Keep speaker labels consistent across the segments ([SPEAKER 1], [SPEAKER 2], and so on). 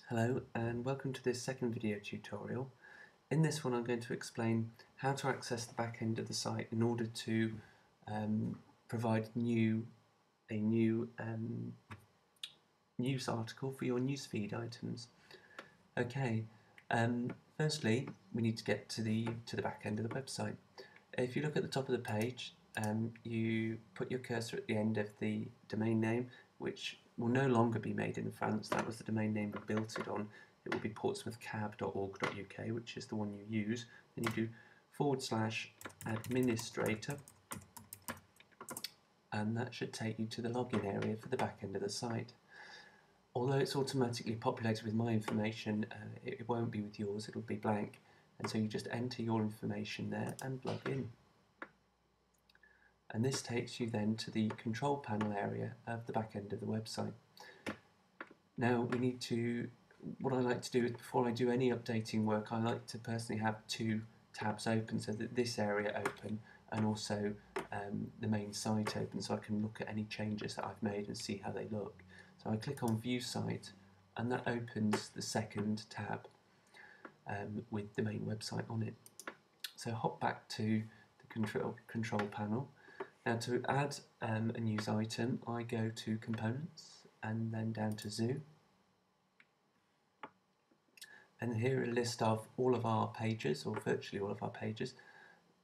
[SPEAKER 1] Hello and welcome to this second video tutorial. In this one I'm going to explain how to access the back end of the site in order to provide a new news article for your newsfeed items. Okay, firstly we need to get to the back end of the website. If you look at the top of the page, you put your cursor at the end of the domain name, which will no longer be made in France. That was the domain name we built it on. It will be portsmouthcab.org.uk, which is the one you use. Then you do /administrator, and that should take you to the login area for the back end of the site. Although it's automatically populated with my information, it won't be with yours, it'll be blank. And so you just enter your information there and log in. And this takes you then to the control panel area of the back end of the website. Now what I like to do is, before I do any updating work, I like to personally have two tabs open, so that this area open and also the main site open, so I can look at any changes that I've made and see how they look. So I click on View Site and that opens the second tab with the main website on it. So hop back to the control panel. Now to add a news item, I go to Components and then down to Zoo. And here are a list of all of our pages, or virtually all of our pages.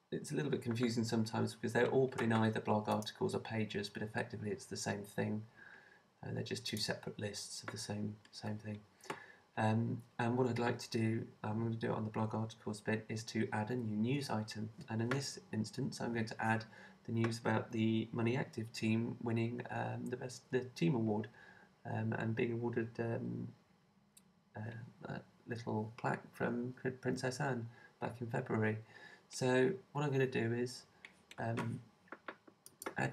[SPEAKER 1] It's a little bit confusing sometimes because they're all put in either blog articles or pages, but effectively it's the same thing. They're just two separate lists of the same thing. And what I'd like to do, I'm going to do it on the blog articles bit, is to add a new news item. And in this instance, I'm going to add the news about the Money Active team winning the team award and being awarded a little plaque from Princess Anne back in February. So what I'm going to do is add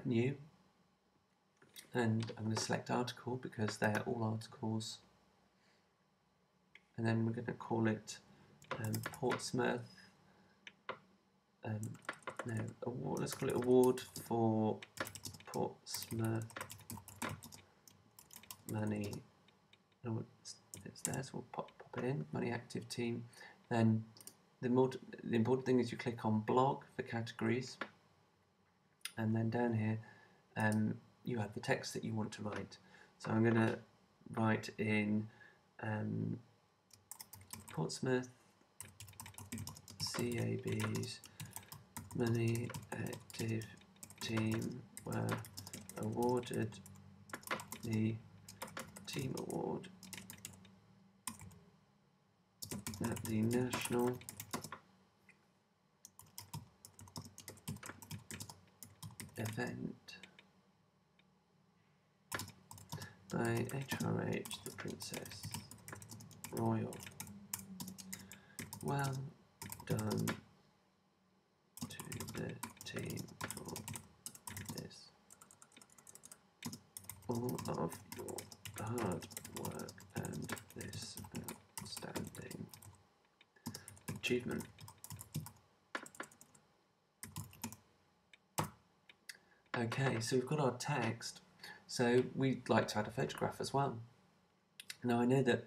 [SPEAKER 1] new, and I'm going to select article because they're all articles, and then we're going to call it Portsmouth. No, award. Let's call it award for Portsmouth Money. No, it's there, so we'll pop it in. Money Active Team. Then the important thing is you click on blog for categories, and then down here you have the text that you want to write. So I'm going to write in Portsmouth CAB's Money Active Team were awarded the Team Award at the National Event by HRH the Princess Royal. Well done to the team for this. All of your hard work and this outstanding achievement. Okay, so we've got our text, so we'd like to add a photograph as well. Now I know that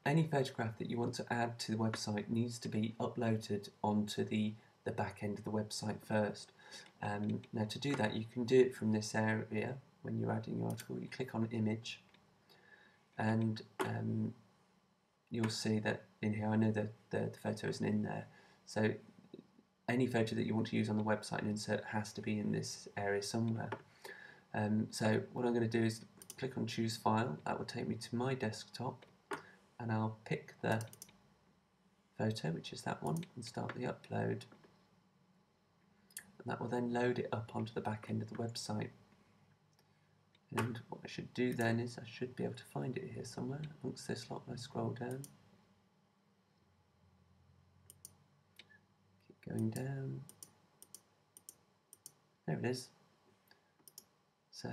[SPEAKER 1] any photograph that you want to add to the website needs to be uploaded onto the back end of the website first. Now to do that, you can do it from this area. When you're adding your article, you click on Image, and you'll see that in here, I know that the photo isn't in there, so any photo that you want to use on the website and insert has to be in this area somewhere. So what I'm going to do is click on Choose File. That will take me to my desktop, and I'll pick the photo, which is that one, and start the upload. And that will then load it up onto the back end of the website. And what I should do then is I should be able to find it here somewhere amongst this lot when I scroll down. Keep going down. There it is. So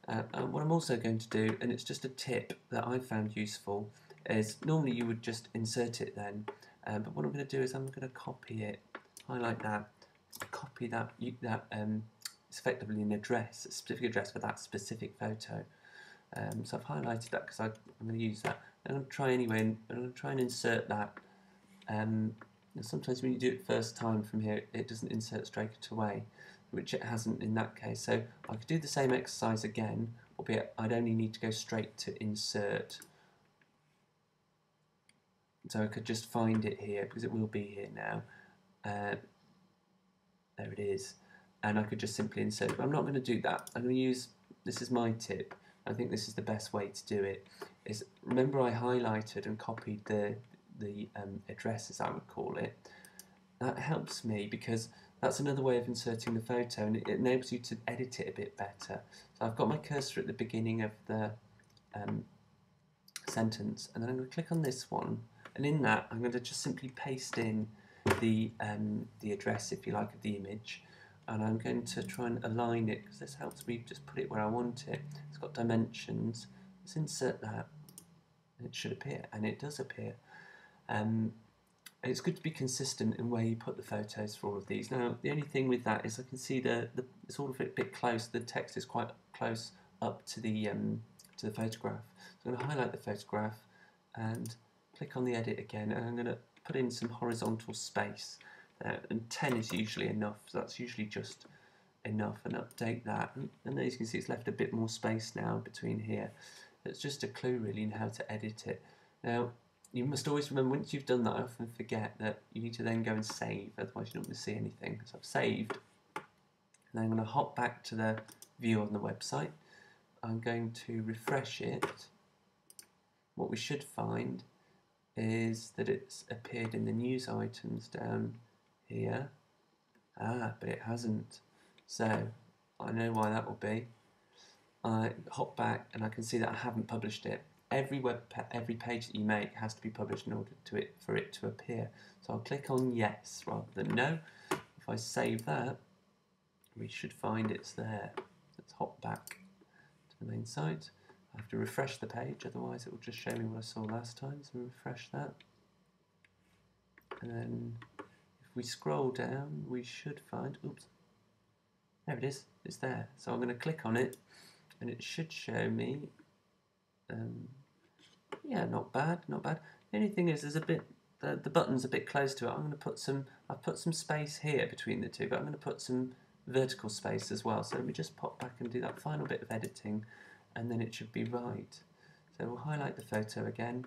[SPEAKER 1] what I'm also going to do, and it's just a tip that I found useful, is normally you would just insert it then, but what I'm going to do is I'm going to copy it, highlight that, copy that, it's effectively an address, a specific address for that specific photo, So I've highlighted that because I'm going to use that. I'm going to try anyway, and I'm going to try and insert that. Sometimes when you do it first time from here, it doesn't insert straight away, which it hasn't in that case. So I could do the same exercise again, albeit I'd only need to go straight to insert. So I could just find it here, because it will be here now. There it is. And I could just simply insert it. But I'm not going to do that. I'm going to use, this is my tip. I think this is the best way to do it. Is remember I highlighted and copied the address, as I would call it. That helps me because that's another way of inserting the photo, and it enables you to edit it a bit better. So I've got my cursor at the beginning of the sentence, and then I'm going to click on this one, and in that I'm going to just simply paste in the address, if you like, of the image, and I'm going to try and align it because this helps me just put it where I want it. It's got dimensions. Let's insert that. It should appear, and it does appear. And it's good to be consistent in where you put the photos for all of these. Now, the only thing with that is I can see it's all a bit close. The text is quite close up to the photograph. So I'm going to highlight the photograph and click on the edit again, and I'm going to put in some horizontal space. And 10 is usually enough, so that's usually just enough, and update that. And as you can see, it's left a bit more space now between here. It's just a clue really in how to edit it. Now, you must always remember, once you've done that, I often forget that you need to then go and save, otherwise you're not going to see anything. So I've saved, and then I'm going to hop back to the view on the website. I'm going to refresh it. What we should find is that it's appeared in the news items down here. But it hasn't. So I know why that will be. I hop back and I can see that I haven't published it. Every page that you make has to be published in order for it to appear. So I'll click on yes rather than no. If I save that, we should find it's there. Let's hop back to the main site. I have to refresh the page, otherwise it will just show me what I saw last time. So refresh that. And then if we scroll down, we should find, oops, there it is, it's there. So I'm going to click on it, and it should show me, yeah, not bad, not bad. The only thing is there's a bit, the button's a bit close to it. I'm going to put some, I've put some space here between the two, but I'm going to put some vertical space as well. So let me just pop back and do that final bit of editing, and then it should be right. So we'll highlight the photo again,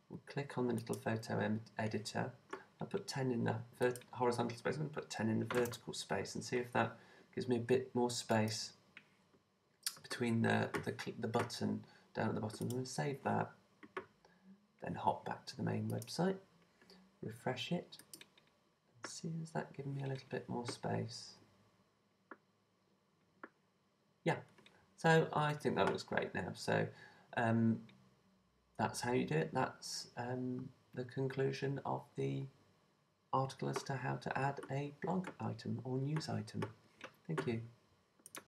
[SPEAKER 1] we'll click on the little photo editor. I'll put 10 in the horizontal space, I'm going to put 10 in the vertical space and see if that gives me a bit more space between the button down at the bottom. I'm going to save that, then hop back to the main website, refresh it, and see, is that giving me a little bit more space? Yeah, so I think that looks great now. So that's how you do it. That's the conclusion of the article as to how to add a blog item or news item. Thank you.